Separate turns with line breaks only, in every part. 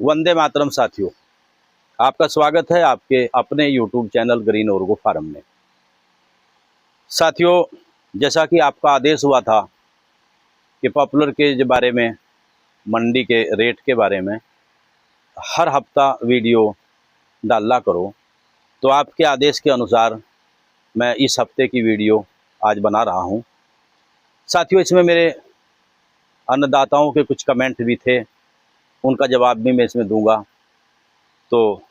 वंदे मातरम साथियों, आपका स्वागत है आपके अपने YouTube चैनल ग्रीन ओर्गो फार्म में। साथियों, जैसा कि आपका आदेश हुआ था कि पॉपुलर के बारे में, मंडी के रेट के बारे में हर हफ्ता वीडियो डाला करो, तो आपके आदेश के अनुसार मैं इस हफ्ते की वीडियो आज बना रहा हूं। साथियों, इसमें मेरे अन्नदाताओं के कुछ कमेंट भी थे, उनका जवाब भी मैं इसमें दूंगा। तो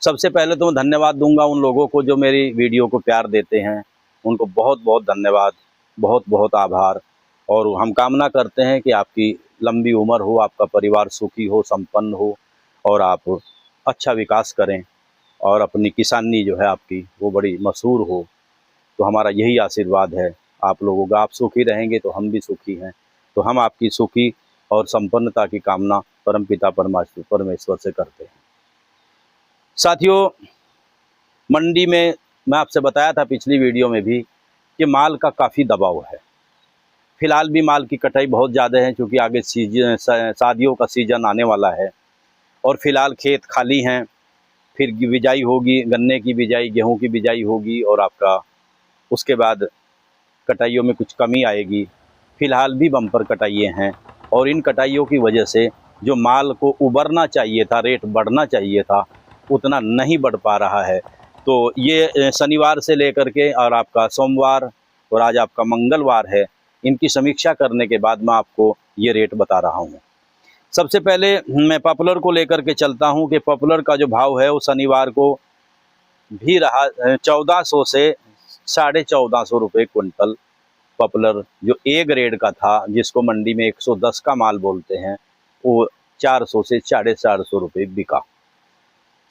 सबसे पहले तो मैं धन्यवाद दूंगा उन लोगों को जो मेरी वीडियो को प्यार देते हैं, उनको बहुत बहुत धन्यवाद, बहुत बहुत आभार। और हम कामना करते हैं कि आपकी लंबी उम्र हो, आपका परिवार सुखी हो, संपन्न हो और आप अच्छा विकास करें और अपनी किसानी जो है आपकी वो बड़ी मशहूर हो। तो हमारा यही आशीर्वाद है आप लोगों का। आप सुखी रहेंगे तो हम भी सुखी हैं। तो हम आपकी सुखी और संपन्नता की कामना परमपिता परमेश्वर से करते हैं। साथियों, मंडी में मैं आपसे बताया था पिछली वीडियो में भी कि माल का काफ़ी दबाव है। फिलहाल भी माल की कटाई बहुत ज़्यादा है, क्योंकि आगे शादियों का सीज़न आने वाला है और फिलहाल खेत खाली हैं। फिर बिजाई होगी, गन्ने की बिजाई, गेहूं की बिजाई होगी और आपका उसके बाद कटाइयों में कुछ कमी आएगी। फिलहाल भी बम्पर कटाइयाँ हैं और इन कटाइयों की वजह से जो माल को उबरना चाहिए था, रेट बढ़ना चाहिए था, उतना नहीं बढ़ पा रहा है। तो ये शनिवार से लेकर के और आपका सोमवार और आज आपका मंगलवार है, इनकी समीक्षा करने के बाद मैं आपको ये रेट बता रहा हूँ। सबसे पहले मैं पॉपुलर को लेकर के चलता हूँ कि पॉपुलर का जो भाव है वो शनिवार को भी रहा 1400 से 1450 रुपये क्विंटल। पॉपुलर जो ए ग्रेड का था, जिसको मंडी में 110 का माल बोलते हैं, वो 400 से 450 रुपये बिका।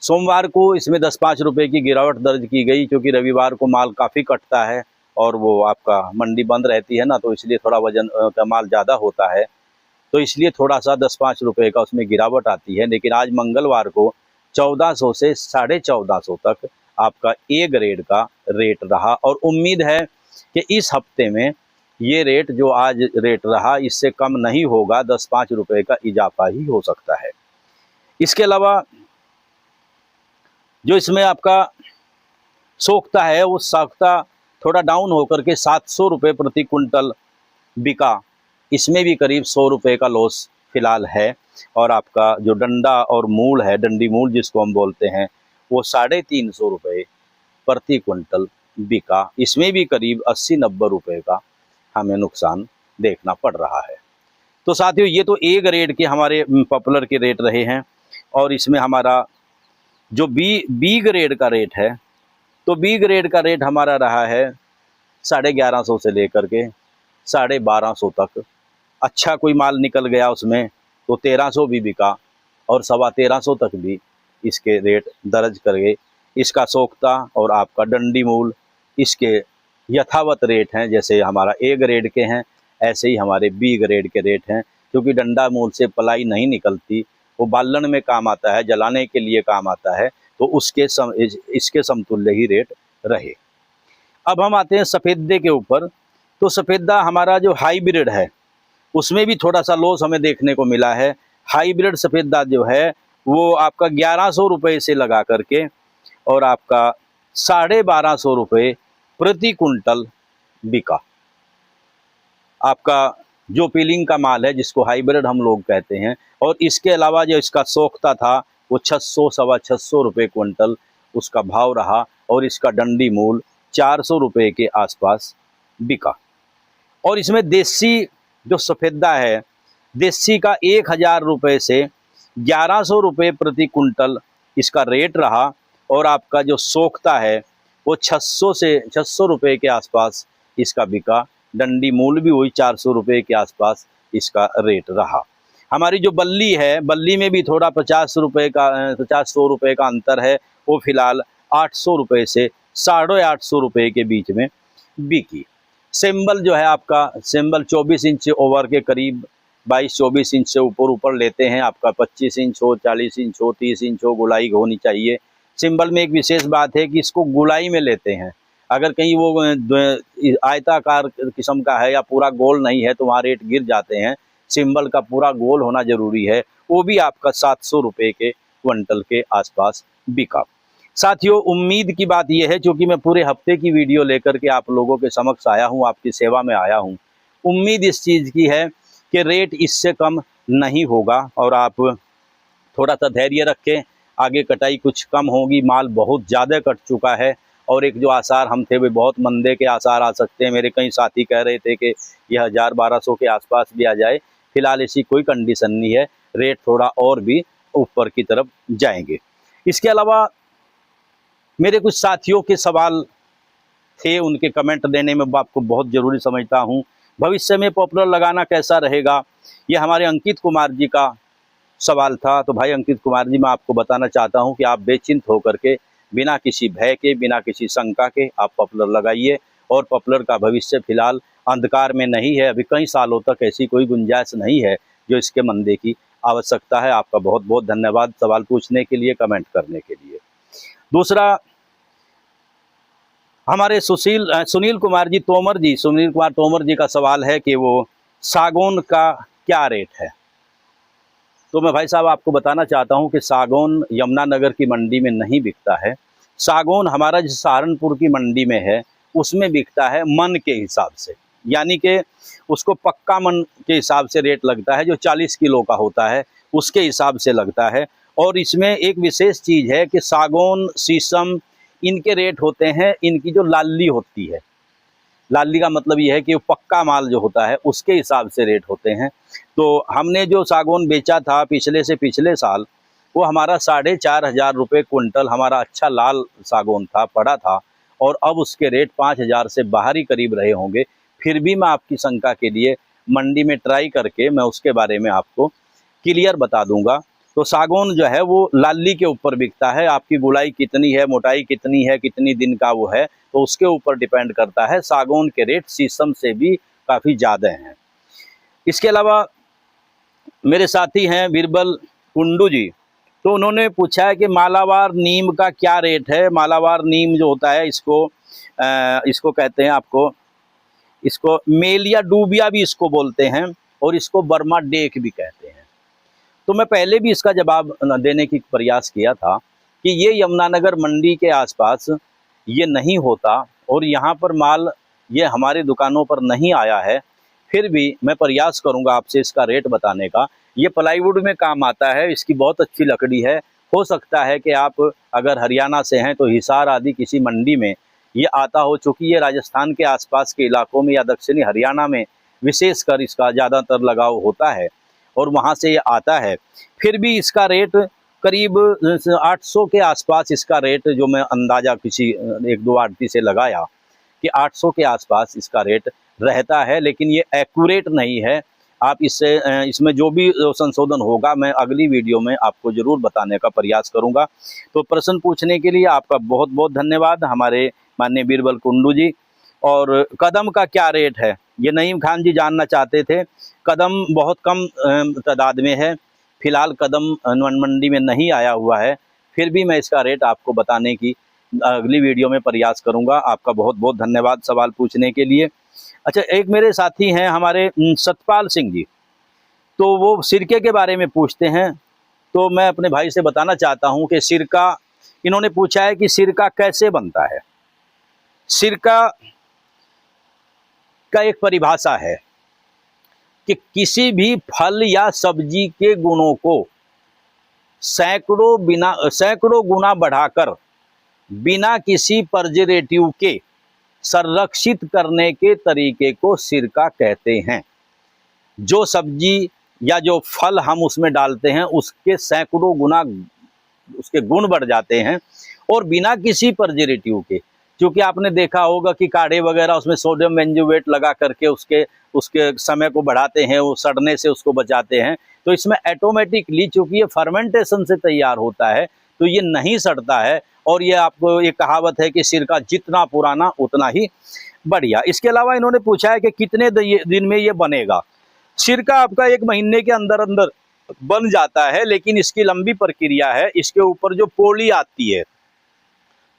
सोमवार को इसमें 10-5 रुपये की गिरावट दर्ज की गई, क्योंकि रविवार को माल काफ़ी कटता है और वो आपका मंडी बंद रहती है ना, तो इसलिए थोड़ा वजन का माल ज़्यादा होता है, तो इसलिए थोड़ा सा 10-5 रुपये का उसमें गिरावट आती है। लेकिन आज मंगलवार को 1400 से 1450 तक आपका ए ग्रेड का रेट रहा और उम्मीद है कि इस हफ्ते में ये रेट जो आज रेट रहा इससे कम नहीं होगा, 10-5 रुपये का इजाफा ही हो सकता है। इसके अलावा जो इसमें आपका सोख्ता है, वो सोख्ता थोड़ा डाउन होकर के 700 रुपये प्रति कुंटल बिका। इसमें भी करीब 100 रुपये का लॉस फिलहाल है। और आपका जो डंडा और मूल है, डंडी मूल जिसको हम बोलते हैं, वो 350 रुपये प्रति कुंटल बिका। इसमें भी करीब 80-90 रुपये का हमें नुकसान देखना पड़ रहा है। तो साथियों, ये तो ए ग्रेड के हमारे पॉपुलर के रेट रहे हैं। और इसमें हमारा जो बी ग्रेड का रेट है, तो बी ग्रेड का रेट हमारा रहा है 1150 से लेकर के 1250 तक। अच्छा कोई माल निकल गया उसमें तो 1300 भी बिका और 1325 तक भी इसके रेट दर्ज कर गए। इसका सोख्ता और आपका डंडी मूल इसके यथावत रेट हैं, जैसे हमारा ए ग्रेड के हैं ऐसे ही हमारे बी ग्रेड के रेट हैं। क्योंकि डंडा मूल से पलाई नहीं निकलती, वो बालन में काम आता है, जलाने के लिए काम आता है, तो इसके समतुल्य ही रेट रहे। अब हम आते हैं सफ़ेदे के ऊपर। तो सफ़ेदा हमारा जो हाईब्रिड है उसमें भी थोड़ा सा लॉस हमें देखने को मिला है। हाईब्रिड सफ़ेदा जो है वो आपका 1100 रुपये से लगा करके और आपका 1250 रुपये प्रति कुंटल बिका। आपका जो पीलिंग का माल है, जिसको हाइब्रिड हम लोग कहते हैं, और इसके अलावा जो इसका सोख्ता था वो 600-625 रुपये क्विंटल उसका भाव रहा और इसका डंडी मूल 400 रुपये के आसपास बिका। और इसमें देसी जो सफ़ेदा है, देसी का 1000 रुपये से 1100 रुपये प्रति कुंटल इसका रेट रहा और आपका जो सोख्ता है वो 600 रुपये के आसपास इसका बिका। डंडी मूल भी वही 400 रुपये के आसपास इसका रेट रहा। हमारी जो बल्ली है, बल्ली में भी थोड़ा 50-100 रुपये का अंतर है। वो फिलहाल 800 रुपये से 850 रुपये के बीच में बिकी। सिंबल जो है आपका, सिंबल 24 इंच ओवर के करीब 22-24 इंच से ऊपर लेते हैं। आपका 25 इंच हो, 40 इंच हो, 30 इंच हो, गुलाई होनी चाहिए। सिंबल में एक विशेष बात है कि इसको गुलाई में लेते हैं। अगर कहीं वो आयताकार किस्म का है या पूरा गोल नहीं है तो वहाँ रेट गिर जाते हैं। सिंबल का पूरा गोल होना जरूरी है, वो भी आपका 700 रुपये के क्विंटल के आसपास बिका। साथियों, उम्मीद की बात यह है, क्योंकि मैं पूरे हफ्ते की वीडियो लेकर के आप लोगों के समक्ष आया हूं, आपकी सेवा में आया हूं, उम्मीद इस चीज़ की है कि रेट इससे कम नहीं होगा और आप थोड़ा सा धैर्य रखें। आगे कटाई कुछ कम होगी, माल बहुत ज़्यादा कट चुका है और एक जो आसार हम थे वो बहुत मंदे के आसार आ सकते हैं। मेरे कई साथी कह रहे थे कि यह 1000-1200 के आसपास भी आ जाए। फिलहाल ऐसी कोई कंडीशन नहीं है, रेट थोड़ा और भी ऊपर की तरफ जाएंगे। इसके अलावा मेरे कुछ साथियों के सवाल थे, उनके कमेंट देने में आपको बहुत ज़रूरी समझता हूँ। भविष्य में पॉपुलर लगाना कैसा रहेगा, ये हमारे अंकित कुमार जी का सवाल था। तो भाई अंकित कुमार जी, मैं आपको बताना चाहता हूं कि आप बेचिंत होकर के, बिना किसी भय के, बिना किसी शंका के आप पॉपुलर लगाइए। और पॉपुलर का भविष्य फिलहाल अंधकार में नहीं है, अभी कई सालों तक ऐसी कोई गुंजाइश नहीं है जो इसके मंदे की आवश्यकता है। आपका बहुत बहुत धन्यवाद सवाल पूछने के लिए, कमेंट करने के लिए। दूसरा, हमारे सुनील कुमार तोमर जी का सवाल है कि वो सागौन का क्या रेट है। तो मैं भाई साहब आपको बताना चाहता हूं कि सागौन यमुनानगर की मंडी में नहीं बिकता है। सागौन हमारा जो सहारनपुर की मंडी में है उसमें बिकता है मन के हिसाब से, यानी कि उसको पक्का मन के हिसाब से रेट लगता है, जो 40 किलो का होता है उसके हिसाब से लगता है। और इसमें एक विशेष चीज़ है कि सागौन, शीशम, इनके रेट होते हैं, इनकी जो लाली होती है, लाली का मतलब ये है कि वो पक्का माल जो होता है उसके हिसाब से रेट होते हैं। तो हमने जो सागौन बेचा था पिछले से पिछले साल, वो हमारा 4500 रुपये क्विंटल हमारा अच्छा लाल सागौन था, पड़ा था, और अब उसके रेट 5000 से बाहर ही करीब रहे होंगे। फिर भी मैं आपकी शंका के लिए मंडी में ट्राई करके मैं उसके बारे में आपको क्लियर बता दूंगा। तो सागौन जो है वो लाली के ऊपर बिकता है, आपकी गुलाई कितनी है, मोटाई कितनी है, कितनी दिन का वो है, तो उसके ऊपर डिपेंड करता है। सागौन के रेट शीशम से भी काफ़ी ज़्यादा हैं। इसके अलावा मेरे साथी हैं बीरबल कुंडू जी, तो उन्होंने पूछा है कि मालावार नीम का क्या रेट है। मालावार नीम जो होता है इसको कहते हैं, आपको इसको मेलिया डूबिया भी इसको बोलते हैं और इसको बर्मा डेक भी कहते हैं। तो मैं पहले भी इसका जवाब देने की प्रयास किया था कि ये यमुनानगर मंडी के आसपास ये नहीं होता और यहाँ पर माल ये हमारी दुकानों पर नहीं आया है। फिर भी मैं प्रयास करूँगा आपसे इसका रेट बताने का। ये प्लाईवुड में काम आता है, इसकी बहुत अच्छी लकड़ी है। हो सकता है कि आप अगर हरियाणा से हैं तो हिसार आदि किसी मंडी में ये आता हो, चूँकि ये राजस्थान के आसपास के इलाकों में या दक्षिणी हरियाणा में विशेषकर इसका ज़्यादातर लगाव होता है और वहाँ से ये आता है। फिर भी इसका रेट करीब 800 के आसपास, इसका रेट जो मैं अंदाज़ा किसी 1-2 आड़ती से लगाया कि 800 के आसपास इसका रेट रहता है, लेकिन ये एक्यूरेट नहीं है। आप इसमें जो भी संशोधन होगा मैं अगली वीडियो में आपको ज़रूर बताने का प्रयास करूंगा। तो प्रश्न पूछने के लिए आपका बहुत बहुत धन्यवाद हमारे माननीय बीरबल कुंडू जी। और कदम का क्या रेट है, ये नईम खान जी जानना चाहते थे। कदम बहुत कम तादाद में है, फिलहाल कदम मंडी में नहीं आया हुआ है। फिर भी मैं इसका रेट आपको बताने की अगली वीडियो में प्रयास करूंगा। आपका बहुत बहुत धन्यवाद सवाल पूछने के लिए। अच्छा, एक मेरे साथी हैं हमारे सतपाल सिंह जी, तो वो सिरके के बारे में पूछते हैं। तो मैं अपने भाई से बताना चाहता हूं कि सिरका, इन्होंने पूछा है कि सिरका कैसे बनता है। सिरका का एक परिभाषा है कि किसी भी फल या सब्जी के गुणों को सैकड़ों गुना बढ़ाकर बिना किसी प्रिजर्वेटिव के संरक्षित करने के तरीके को सिरका कहते हैं। जो सब्जी या जो फल हम उसमें डालते हैं उसके सैकड़ों गुना उसके गुण बढ़ जाते हैं और बिना किसी प्रिजर्वेटिव के। क्योंकि आपने देखा होगा कि काढ़े वगैरह उसमें सोडियम बेंजोएट लगा करके उसके समय को बढ़ाते हैं, वो सड़ने से उसको बचाते हैं। तो इसमें ऑटोमेटिकली, चूँकि ये फर्मेंटेशन से तैयार होता है, तो ये नहीं सड़ता है। और ये आपको एक कहावत है कि सिरका जितना पुराना उतना ही बढ़िया। इसके अलावा इन्होंने पूछा है कि कितने दिन में ये बनेगा। सिरका आपका 1 महीने के अंदर अंदर बन जाता है, लेकिन इसकी लंबी प्रक्रिया है। इसके ऊपर जो पोली आती है,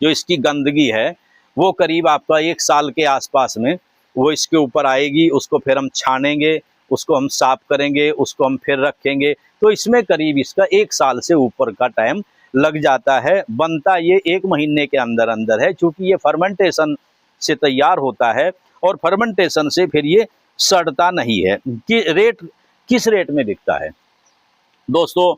जो इसकी गंदगी है, वो करीब आपका 1 साल के आसपास में वो इसके ऊपर आएगी। उसको फिर हम छानेंगे, उसको हम साफ करेंगे, उसको हम फिर रखेंगे, तो इसमें करीब इसका 1 साल से ऊपर का टाइम लग जाता है। बनता ये 1 महीने के अंदर अंदर है, क्योंकि ये फर्मेंटेशन से तैयार होता है और फर्मेंटेशन से फिर ये सड़ता नहीं है। किस रेट में बिकता है दोस्तों,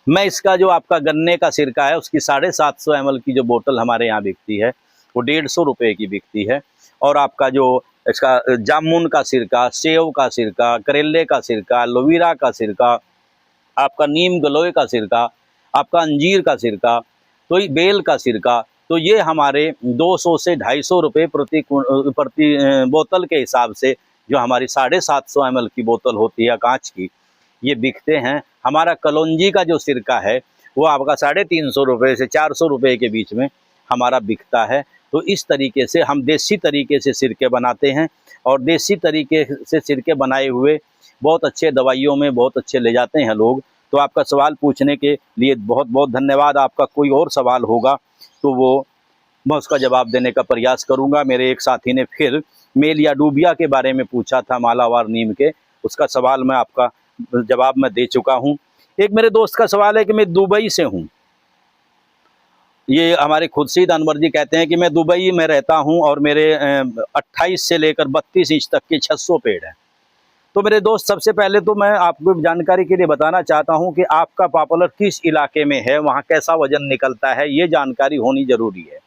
मैं इसका जो आपका गन्ने का सिरका है उसकी 750 ml की जो बोतल हमारे यहाँ बिकती है वो 150 रुपये की बिकती है। और आपका जो इसका जामुन का सिरका, सेव का सिरका, करेले का सिरका, लोवीरा का सिरका, आपका नीम गलोय का सिरका, आपका अंजीर का सिरका, तो बेल का सिरका, तो ये हमारे 200 से 250 रुपये प्रति बोतल के हिसाब से जो हमारी 750 ml की बोतल होती है कांच की, ये बिकते हैं। हमारा कलौंजी का जो सिरका है वो आपका 350 रुपये से 400 रुपये के बीच में हमारा बिकता है। तो इस तरीके से हम देसी तरीके से सिरके बनाते हैं और देसी तरीके से सिरके बनाए हुए बहुत अच्छे दवाइयों में बहुत अच्छे ले जाते हैं लोग। तो आपका सवाल पूछने के लिए बहुत बहुत धन्यवाद। आपका कोई और सवाल होगा तो वो मैं उसका जवाब देने का प्रयास करूंगा। मेरे एक साथी ने फिर मेल या डूबिया के बारे में पूछा था, मालावार नीम के, उसका सवाल मैं आपका जवाब मैं दे चुका हूं। एक मेरे दोस्त का सवाल है कि मैं दुबई से हूं, ये हमारे खुर्शीद अनवर जी कहते हैं कि मैं दुबई में रहता हूं और मेरे 28 से लेकर 32 इंच तक के 600 पेड़ हैं। तो मेरे दोस्त, सबसे पहले तो मैं आपको जानकारी के लिए बताना चाहता हूं कि आपका पॉपुलर किस इलाके में है, वहां कैसा वजन निकलता है, ये जानकारी होनी जरूरी है।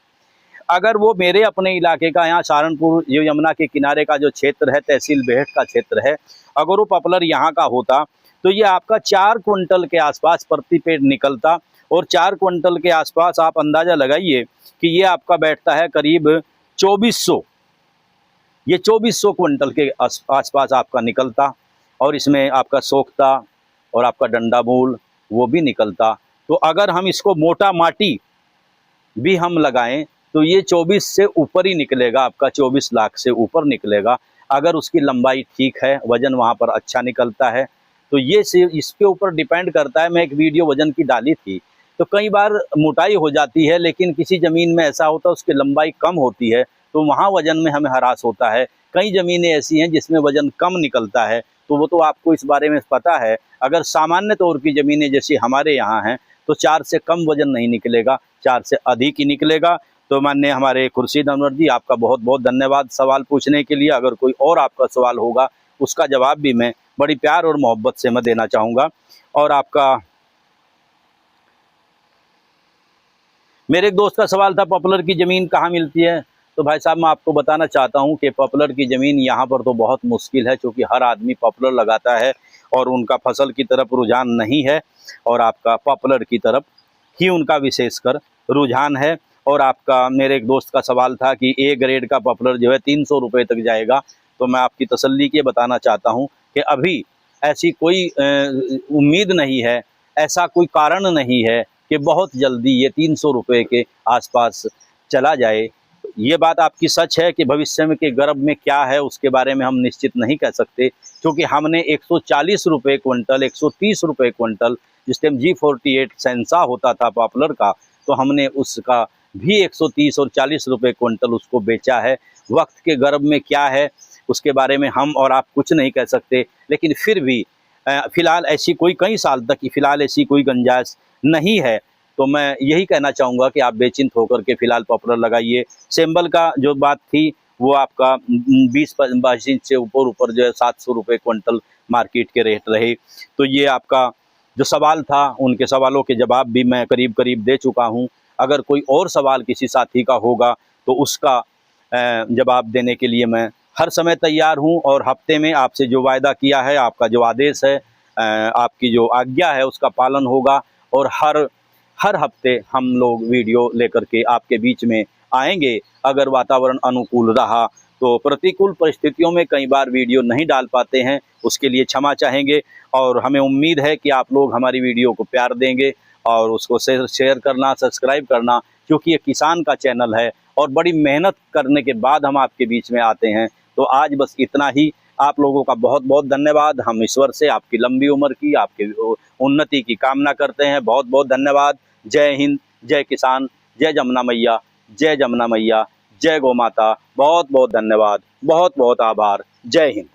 अगर वो मेरे अपने इलाके का, यहाँ सहारनपुर जो यमुना के किनारे का जो क्षेत्र है, तहसील बेहट का क्षेत्र है, अगर वो पॉपुलर यहाँ का होता तो ये आपका 4 क्विंटल के आसपास प्रति पेड़ निकलता। और 4 क्विंटल के आसपास आप अंदाज़ा लगाइए कि ये आपका बैठता है करीब 2400, ये 2400 क्विंटल के आसपास आपका निकलता। और इसमें आपका सोख्ता और आपका डंडा मूल वो भी निकलता। तो अगर हम इसको मोटा माटी भी हम लगाएं तो ये 24 से ऊपर ही निकलेगा, आपका 24 लाख से ऊपर निकलेगा। अगर उसकी लंबाई ठीक है, वज़न वहाँ पर अच्छा निकलता है, तो ये इसके ऊपर डिपेंड करता है। मैं एक वीडियो वज़न की डाली थी, तो कई बार मोटाई हो जाती है, लेकिन किसी ज़मीन में ऐसा होता है उसकी लंबाई कम होती है, तो वहाँ वज़न में हमें हरास होता है। कई ज़मीनें ऐसी हैं जिसमें वज़न कम निकलता है, तो वो तो आपको इस बारे में पता है। अगर सामान्य तौर की ज़मीनें जैसी हमारे यहाँ हैं तो 4 से कम वज़न नहीं निकलेगा, 4 से अधिक ही निकलेगा। तो माननीय हमारे खुर्शीद अनवर जी, आपका बहुत बहुत धन्यवाद सवाल पूछने के लिए। अगर कोई और आपका सवाल होगा उसका जवाब भी मैं बड़ी प्यार और मोहब्बत से मैं देना चाहूँगा। और आपका मेरे एक दोस्त का सवाल था, पॉपुलर की ज़मीन कहाँ मिलती है। तो भाई साहब, मैं आपको बताना चाहता हूँ कि पॉपुलर की ज़मीन यहाँ पर तो बहुत मुश्किल है, क्योंकि हर आदमी पॉपुलर लगाता है और उनका फसल की तरफ रुझान नहीं है, और आपका पॉपुलर की तरफ ही उनका विशेषकर रुझान है। और आपका मेरे एक दोस्त का सवाल था कि ए ग्रेड का पॉपुलर जो है 300 रुपये तक जाएगा। तो मैं आपकी तसल्ली के बताना चाहता हूँ कि अभी ऐसी कोई उम्मीद नहीं है, ऐसा कोई कारण नहीं है कि बहुत जल्दी ये 300 रुपये के आसपास चला जाए। ये बात आपकी सच है कि भविष्य में के गर्भ में क्या है उसके बारे में हम निश्चित नहीं कह सकते, क्योंकि हमने 140 रुपये क्विंटल, 130 रुपये क्विंटल, जिस टाइम G48 सेंसा होता था पॉपुलर का, तो हमने उसका भी 130 और 40 रुपये क्विंटल उसको बेचा है। वक्त के गर्भ में क्या है उसके बारे में हम और आप कुछ नहीं कह सकते, लेकिन फिर भी फ़िलहाल ऐसी कोई, कई साल तक फ़िलहाल ऐसी कोई गुंजाइश नहीं है। तो मैं यही कहना चाहूँगा कि आप बेचिंत होकर के फ़िलहाल पॉपुलर लगाइए। सेम्बल का जो बात थी वो आपका 20-22 इंच से ऊपर जो है 700 रुपये क्विंटल मार्केट के रेट रहे। तो ये आपका जो सवाल था, उनके सवालों के जवाब भी मैं करीब करीब दे चुका हूँ। अगर कोई और सवाल किसी साथी का होगा तो उसका जवाब देने के लिए मैं हर समय तैयार हूं। और हफ्ते में आपसे जो वायदा किया है, आपका जो आदेश है, आपकी जो आज्ञा है, उसका पालन होगा। और हर हफ्ते हम लोग वीडियो लेकर के आपके बीच में आएंगे। अगर वातावरण अनुकूल रहा तो प्रतिकूल परिस्थितियों में कई बार वीडियो नहीं डाल पाते हैं, उसके लिए क्षमा चाहेंगे। और हमें उम्मीद है कि आप लोग हमारी वीडियो को प्यार देंगे और उसको शेयर करना, सब्सक्राइब करना, क्योंकि ये किसान का चैनल है और बड़ी मेहनत करने के बाद हम आपके बीच में आते हैं। तो आज बस इतना ही। आप लोगों का बहुत बहुत धन्यवाद। हम ईश्वर से आपकी लंबी उम्र की, आपकी उन्नति की कामना करते हैं। बहुत बहुत धन्यवाद। जय हिंद, जय किसान, जय जमुना मैया, जय जमुना मैया, जय गौ माता। बहुत बहुत धन्यवाद, बहुत बहुत आभार। जय हिंद।